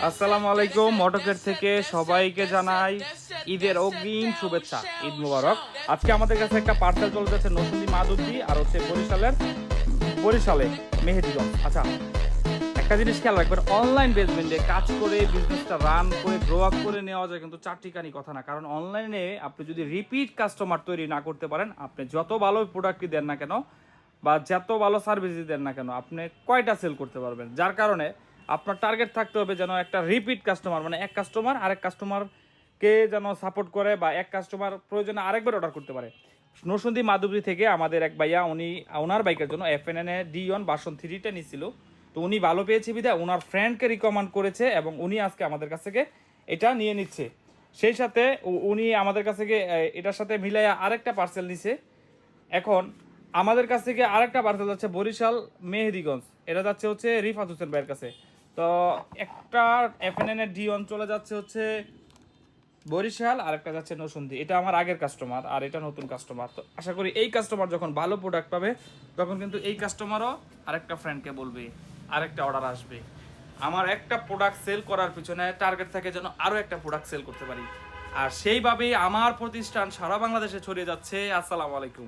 আসসালামু আলাইকুম। মোটকেট থেকে সবাইকে জানাই ঈদের অগ্রিম শুভেচ্ছা, ঈদ মুবারক। আজকে আমাদের কাছে একটা পার্সেল চলে যাচ্ছে নরসিংদী মাধবদী আর হচ্ছে বরিশালে মেহেদিগঞ্জ। আচ্ছা, একটা জিনিস খেয়াল রাখবেন, অনলাইন বেসমেন্টে কাজ করে বিজনেসটা রান করে গ্রো আপ করে নেওয়া যায়, কিন্তু চারটিখানি কথা না। কারণ অনলাইনে আপনি যদি রিপিট কাস্টমার তৈরি না করতে পারেন, আপনি যত ভালো প্রোডাক্টই দেন না কেন বা যত ভালো সার্ভিসই দেন না কেন, আপনি কয়টা সেল করতে পারবেন? যার কারণে আপনার টার্গেট থাকতে হবে যেন একটা রিপিট কাস্টমার, মানে এক কাস্টমার আরেক কাস্টমারকে যেন সাপোর্ট করে, বা এক কাস্টমার প্রয়োজনে আরেকবার অর্ডার করতে পারে। নরসিংদী মাধবদী থেকে আমাদের এক ভাইয়া, উনি ওনার বাইকের জন্য FNN D1 ভার্সন 3টা নিছিল। তো উনি ভালো পেয়েছে বিধায় ওনার ফ্রেন্ডকে রিকমেন্ড করেছে এবং উনি আজকে আমাদের কাছ থেকে এটা নিয়ে নিচ্ছে। সেই সাথে উনি আমাদের কাছ থেকে এটার সাথে মিলাইয়া আরেকটা পার্সেল নিছে। এখন আমাদের কাছ থেকে আরেকটা পার্সেল যাচ্ছে বরিশাল মেহেদিগঞ্জ, এটা যাচ্ছে হচ্ছে রিফাত হোসেন ভাইয়ের কাছে। তো একটা FNN এর D1 চলে যাচ্ছে হচ্ছে বরিশাল, আর একটা যাচ্ছে নরসিংদী। এটা আমার আগের কাস্টমার আর এটা নতুন কাস্টমার। তো আশা করি এই কাস্টমার যখন ভালো প্রোডাক্ট পাবে, তখন কিন্তু এই কাস্টমারও আরেকটা ফ্রেন্ডকে বলবে, আরেকটা অর্ডার আসবে। আমার একটা প্রোডাক্ট সেল করার পিছনে টার্গেট থাকে যেন আরও একটা প্রোডাক্ট সেল করতে পারি, আর সেইভাবেই আমার প্রতিষ্ঠান সারা বাংলাদেশে ছড়িয়ে যাচ্ছে। আসসালামু আলাইকুম।